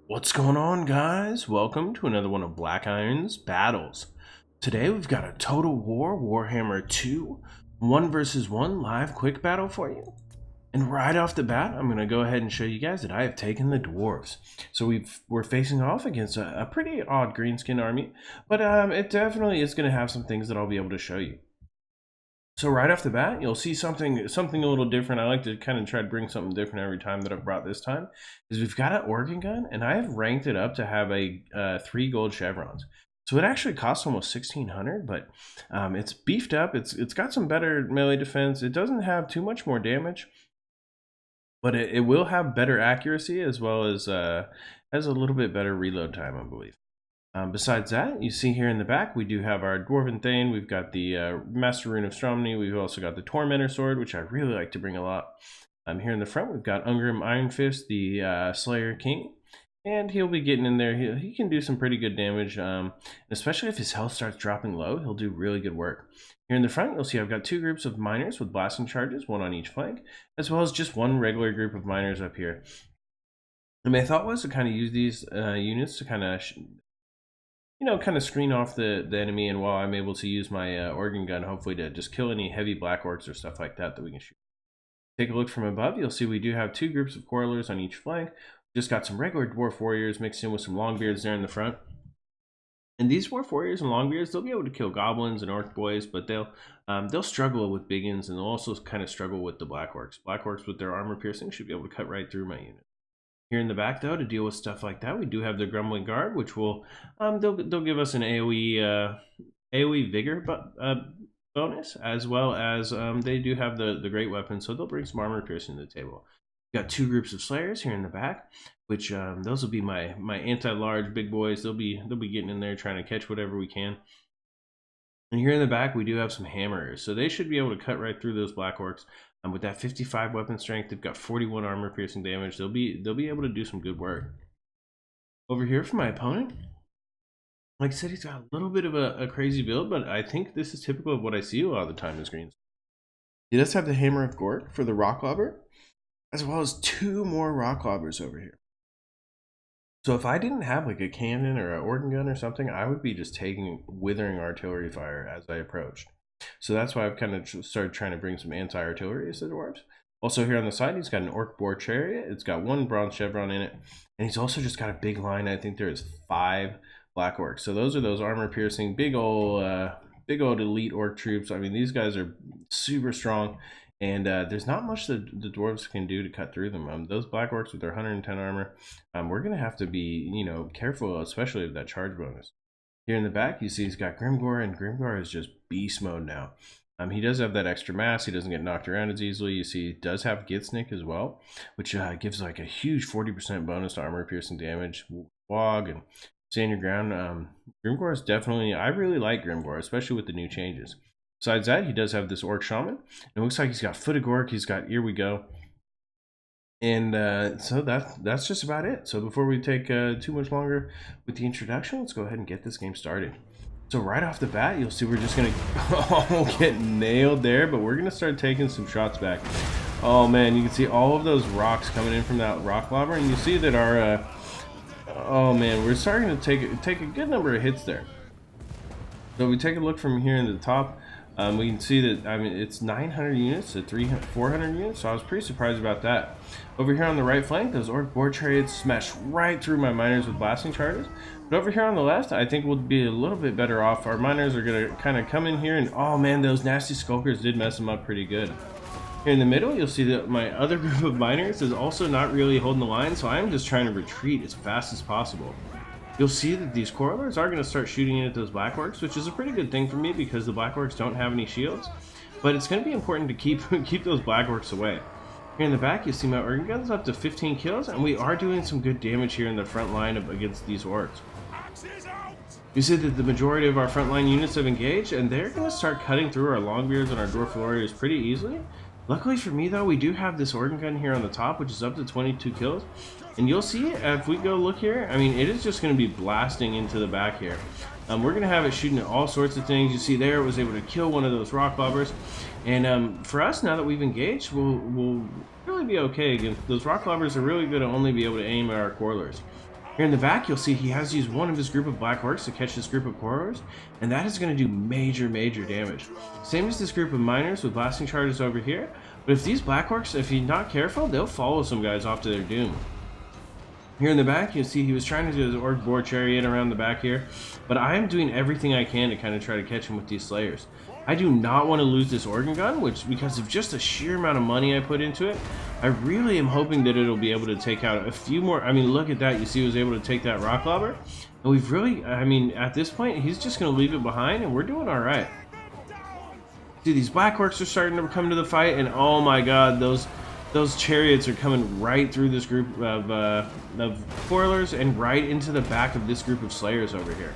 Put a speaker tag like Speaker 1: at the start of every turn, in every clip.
Speaker 1: What's going on, guys? Welcome to another one of Black Iron's battles. Today we've got a Total War Warhammer 2 1 versus 1 live quick battle for you. And right off the bat, I'm going to go ahead and show you guys that I have taken the dwarves. So we're facing off against a pretty odd greenskin army, but it definitely is going to have some things that I'll be able to show you. So right off the bat, you'll see something a little different. I like to kind of try to bring something different every time that I've brought this time. Is we've got an organ gun, and I have ranked it up to have a 3 gold chevrons. So it actually costs almost 1,600, but it's beefed up. It's got some better melee defense. It doesn't have too much more damage, but it will have better accuracy as well as has a little bit better reload time, I believe. Besides that, you see here in the back, we do have our Dwarven Thane. We've got the Master Rune of Stromny. We've also got the Tormentor Sword, which I really like to bring a lot. Here in the front, we've got Ungrim Iron Fist, the Slayer King. And he'll be getting in there. He can do some pretty good damage, especially if his health starts dropping low. He'll do really good work. Here in the front, you'll see I've got 2 groups of miners with blasting charges, 1 on each flank, as well as just 1 regular group of miners up here. And my thought was to kind of use these units to kind of screen off the enemy, and while I'm able to use my organ gun, hopefully to just kill any heavy Black Orcs or stuff like that we can shoot. Take a look from above, you'll see we do have 2 groups of Quarrelers on each flank. Just got some regular Dwarf Warriors mixed in with some Longbeards there in the front. And these Dwarf Warriors and Longbeards, they'll be able to kill Goblins and Orc Boys, but they'll struggle with Biggins, and they'll also kind of struggle with the Black Orcs. Black Orcs with their armor piercing should be able to cut right through my unit. Here in the back, though, to deal with stuff like that, we do have the Grumbling Guard, which will they'll give us an AoE Vigor bonus, as well as they do have the great weapon, so they'll bring some armor piercing to the table. We've got 2 groups of Slayers here in the back, which those will be my anti-large big boys. They'll be getting in there trying to catch whatever we can. And here in the back, we do have some Hammerers, so they should be able to cut right through those Black Orcs. With that 55 weapon strength, they've got 41 armor piercing damage. They'll be able to do some good work. Over here for my opponent, like I said, he's got a little bit of a crazy build, but I think this is typical of what I see a lot of the time as greens. He does have the Hammer of Gork for the Rock Lobber, as well as 2 more Rock Lobbers over here. So if I didn't have like a cannon or an organ gun or something, I would be just taking withering artillery fire as I approached. So that's why I've kind of started trying to bring some anti-artillery to the dwarves. Also here on the side, he's got an Orc Boar Chariot. It's got 1 bronze chevron in it. And he's also just got a big line. I think there is 5 Black Orcs. So those are those armor piercing, big old elite Orc troops. I mean, these guys are super strong. And there's not much that the dwarves can do to cut through them. Those Black Orcs with their 110 armor, we're going to have to be, careful, especially with that charge bonus. Here in the back, you see he's got Grimgor, and Grimgor is just beast mode now. He does have that extra mass. He doesn't get knocked around as easily. You see he does have Gitsnik as well, which gives like a huge 40% bonus to armor piercing damage. Waaagh and stand your ground. Grimgor is definitely, I really like Grimgor, especially with the new changes. Besides that, he does have this Orc Shaman. It looks like he's got Foot of Gork. He's got Here We Go. And so that's just about it. So before we take too much longer with the introduction, let's go ahead and get this game started. So right off the bat, you'll see we're just going to get nailed there, but we're going to start taking some shots back. Oh man, you can see all of those rocks coming in from that rock lobber, and you see that our oh man, we're starting to take a good number of hits there. So we take a look from here in the top. We can see that, I mean, it's 900 units to 400 units, so I was pretty surprised about that. Over here on the right flank, those Orc Boar Chariots smash right through my miners with blasting charges. But over here on the left, I think we'll be a little bit better off. Our miners are going to kind of come in here, and oh man, those nasty Skulkers did mess them up pretty good. Here in the middle, you'll see that my other group of miners is also not really holding the line, so I'm just trying to retreat as fast as possible. You'll see that these Quarrelers are going to start shooting in at those Black Orcs, which is a pretty good thing for me because the Black Orcs don't have any shields. But it's going to be important to keep those Black Orcs away. Here in the back, you see my organ guns up to 15 kills, and we are doing some good damage here in the front line against these Orcs. You see that the majority of our frontline units have engaged, and they're going to start cutting through our Longbeards and our Dwarf Warriors pretty easily. Luckily for me, though, we do have this organ gun here on the top, which is up to 22 kills. And you'll see if we go look here, I mean, it is just going to be blasting into the back here. We're going to have it shooting at all sorts of things. You see there, it was able to kill one of those rock lobbers. And for us, now that we've engaged, we'll really be okay against those rock lobbers. Are really going to only be able to aim at our Quarrelers. Here in the back, you'll see he has used one of his group of Black Orcs to catch this group of Corridors, and that is going to do major damage. Same as this group of Miners with blasting charges over here, but if these Black Orcs, if you're not careful, they'll follow some guys off to their doom. Here in the back, you'll see he was trying to do his Orc Boar Chariot around the back here, but I am doing everything I can to kind of try to catch him with these Slayers. I do not want to lose this organ gun, which, because of just the sheer amount of money I put into it, I really am hoping that it'll be able to take out a few more. I mean, look at that. You see he was able to take that rock lobber. And we've really, I mean, at this point, he's just going to leave it behind, and we're doing all right. See, these Black Orcs are starting to come to the fight, and oh my god, those chariots are coming right through this group of Foilers and right into the back of this group of Slayers over here.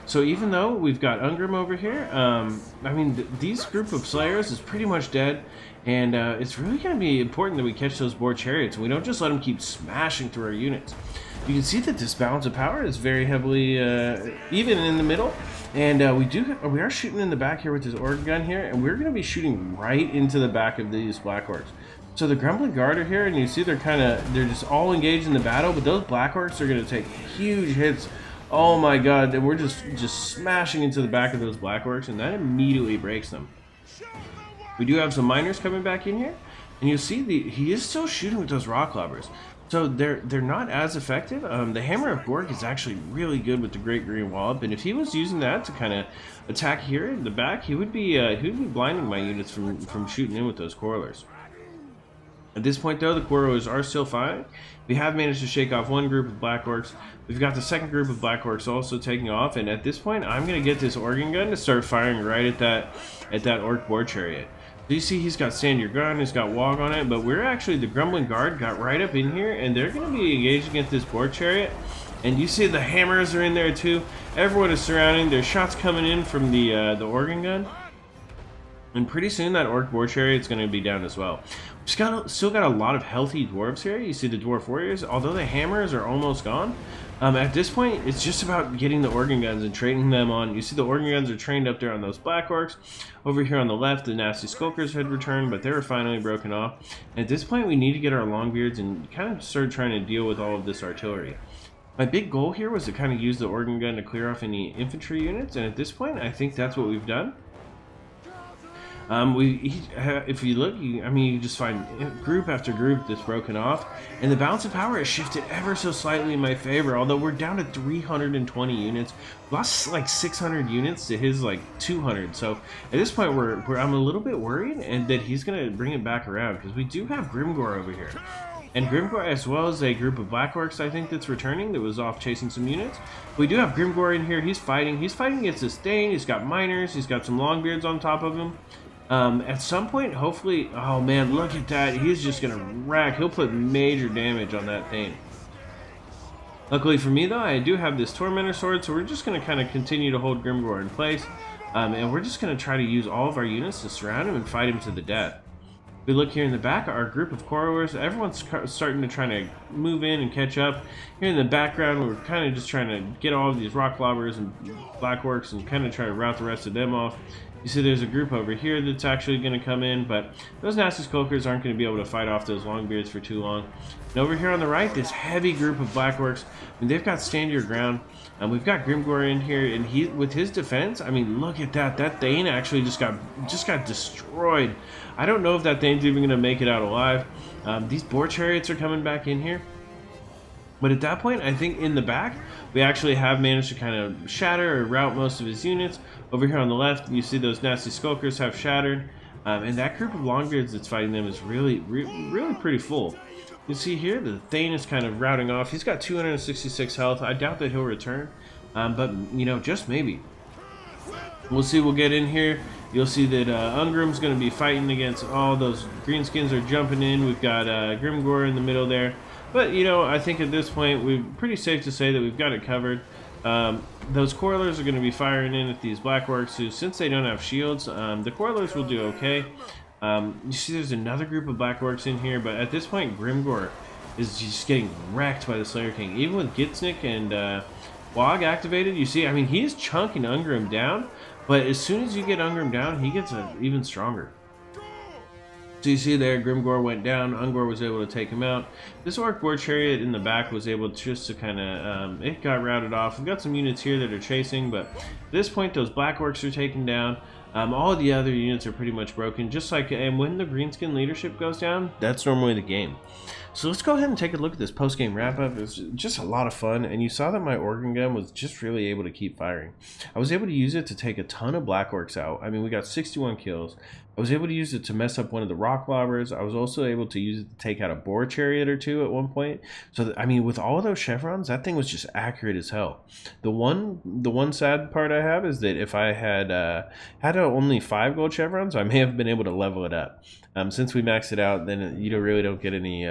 Speaker 1: So even though we've got Ungrim over here, I mean, these group of Slayers is pretty much dead, and it's really going to be important that we catch those Boar Chariots, and we don't just let them keep smashing through our units. You can see that this balance of power is very heavily even in the middle, and we are shooting in the back here with this organ gun here, and we're going to be shooting right into the back of these Black Orcs. So the Grumbling Guard are here, and you see they're just all engaged in the battle, but those Black Orcs are going to take huge hits. Oh my god, and we're just smashing into the back of those Black Orcs, and that immediately breaks them. We do have some Miners coming back in here, and you'll see he is still shooting with those rock lobbers. So they're not as effective. The Hammer of Gork is actually really good with the Great Green Wallop, and if he was using that to kind of attack here in the back, he would be blinding my units from shooting in with those Corlers. At this point, though, the Corlers are still fine. We have managed to shake off one group of Black Orcs. We've got the second group of Black Orcs also taking off, and at this point, I'm going to get this organ gun to start firing right at that Orc Boar Chariot. So you see he's got Stand Your Gun, he's got Waaagh on it, but we're actually, the Grumbling Guard got right up in here, and they're going to be engaged against this Boar Chariot. And you see the hammers are in there too. Everyone is surrounding. There's shots coming in from the organ gun. And pretty soon that Orc Boar Chariot's going to be down as well. We've still got a lot of healthy dwarves here. You see the Dwarf Warriors, although the hammers are almost gone. At this point, it's just about getting the organ guns and training them on. You see the organ guns are trained up there on those Black Orcs. Over here on the left, the Nasty Skulkers had returned, but they were finally broken off. And at this point, we need to get our Longbeards and kind of start trying to deal with all of this artillery. My big goal here was to kind of use the organ gun to clear off any infantry units, and at this point, I think that's what we've done. If you look, you just find group after group that's broken off, and the balance of power has shifted ever so slightly in my favor. Although we're down to 320 units, we lost like 600 units to his like 200. So at this point, I'm a little bit worried, and that he's gonna bring it back around because we do have Grimgor over here. And Grimgor, as well as a group of Black Orcs, I think, that's returning, that was off chasing some units. We do have Grimgor in here. He's fighting against this Thane. He's got Miners. He's got some Longbeards on top of him. At some point, hopefully, oh man, look at that. He's just going to wreck. He'll put major damage on that Thane. Luckily for me, though, I do have this Tormentor Sword, so we're just going to kind of continue to hold Grimgor in place. And we're just going to try to use all of our units to surround him and fight him to the death. We look here in the back, our group of Corridors, everyone's starting to try to move in and catch up. Here in the background, we're kind of just trying to get all of these Rock Lobbers and Black Orcs and kind of try to rout the rest of them off. You see there's a group over here that's actually going to come in, but those Nasty Skulkers aren't going to be able to fight off those Longbeards for too long. And over here on the right, this heavy group of Black Orcs, and they've got Stand Your Ground. And we've got Grimgor in here, and he, with his defense, I mean, look at that. That Thane actually just got destroyed. I don't know if that Thane's even going to make it out alive. These Boar Chariots are coming back in here. But at that point, I think in the back, we actually have managed to kind of shatter or rout most of his units. Over here on the left, you see those Nasty Skulkers have shattered. And that group of Longbeards that's fighting them is really pretty full. You see here, the Thane is kind of routing off. He's got 266 health. I doubt that he'll return. But, you know, just maybe. We'll see. We'll get in here. You'll see that Ungrim's going to be fighting against all those Greenskins are jumping in. We've got Grimgor in the middle there. But, you know, I think at this point, we're pretty safe to say that we've got it covered. Those Corlers are going to be firing in at these Black Orcs, who, since they don't have shields, the Corlers will do okay. You see there's another group of Black Orcs in here, but at this point, Grimgor is just getting wrecked by the Slayer King. Even with Gitsnik and Waaagh activated, you see, I mean, he's chunking Ungrim down, but as soon as you get Ungrim down, he gets even stronger. So you see there, Grimgor went down, Ungor was able to take him out. This Orc Boar Chariot in the back was able just to kind of, it got routed off. We've got some units here that are chasing, but at this point those Black Orcs are taken down. All of the other units are pretty much broken, just like, and when the Greenskin leadership goes down, that's normally the game. So let's go ahead and take a look at this post-game wrap-up. It was just a lot of fun, and you saw that my organ gun was just really able to keep firing. I was able to use it to take a ton of Black Orcs out. I mean, we got 61 kills. I was able to use it to mess up one of the rock lobbers. I was also able to use it to take out a boar chariot or two at one point. So, I mean, with all of those chevrons, that thing was just accurate as hell. The one sad part I have is that if I had only 5 gold chevrons, I may have been able to level it up. Since we maxed it out, then you really don't get any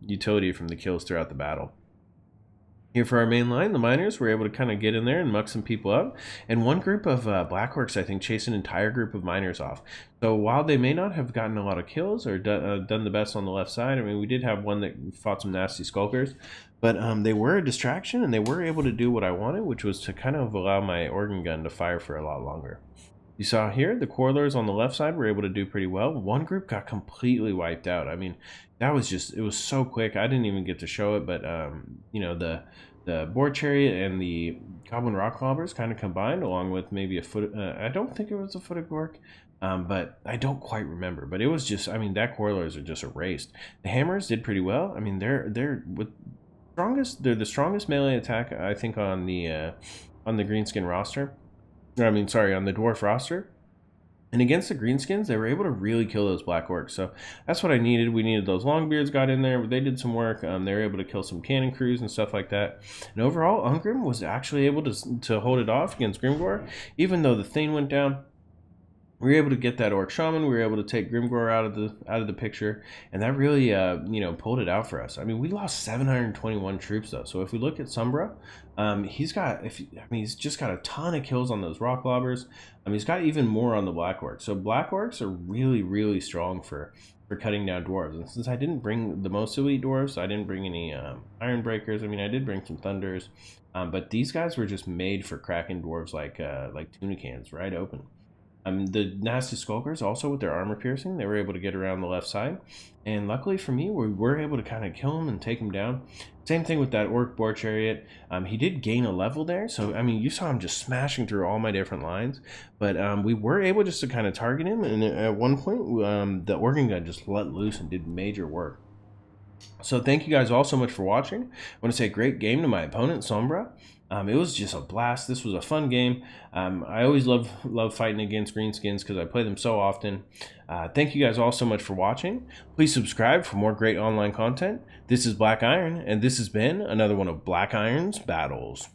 Speaker 1: utility from the kills throughout the battle. Here for our main line, the miners were able to kind of get in there and muck some people up, and one group of Black Orcs, I think, chased an entire group of miners off. So while they may not have gotten a lot of kills or done the best on the left side, I mean, we did have one that fought some nasty skulkers, but they were a distraction, and they were able to do what I wanted, which was to kind of allow my organ gun to fire for a lot longer. You saw here, the Quarrelers on the left side were able to do pretty well. One group got completely wiped out. I mean, that was just, it was so quick. I didn't even get to show it, but, you know, the Boar Chariot and the Goblin Rock Lobbers kind of combined, along with maybe a foot, I don't think it was a Foot of Gork, but I don't quite remember. But it was just, I mean, that Quarrelers are just erased. The Hammers did pretty well. I mean, they're the strongest melee attack, I think, on the Greenskin roster. I mean, sorry, on the Dwarf roster. And against the Greenskins, they were able to really kill those Black Orcs. So that's what I needed. We needed those Longbeards got in there. They did some work. They were able to kill some cannon crews and stuff like that. And overall, Ungrim was actually able to hold it off against Grimgor. Even though the Thane went down, we were able to get that Orc Shaman. We were able to take Grimgor out of the picture, and that really you know, pulled it out for us. I mean, we lost 721 troops though. So if we look at Sombra, he's just got a ton of kills on those rock lobbers. He's got even more on the Black Orcs. So Black Orcs are really, really strong for cutting down dwarves. And since I didn't bring the most elite dwarves, I didn't bring any Iron Breakers. I mean, I did bring some Thunders, but these guys were just made for cracking dwarves like tuna cans right open. The nasty skulkers also, with their armor piercing, they were able to get around the left side, and luckily for me, we were able to kind of kill him and take him down. Same thing with that Orc Boar Chariot. He did gain a level there, so I mean, you saw him just smashing through all my different lines, but we were able just to kind of target him, and at one point the organ gun just let loose and did major work. So thank you guys all so much for watching. I want to say great game to my opponent, Sombra. It was just a blast. This was a fun game. I always love fighting against Greenskins because I play them so often. Thank you guys all so much for watching. Please subscribe for more great online content. This is Black Iron, and this has been another one of Black Iron's battles.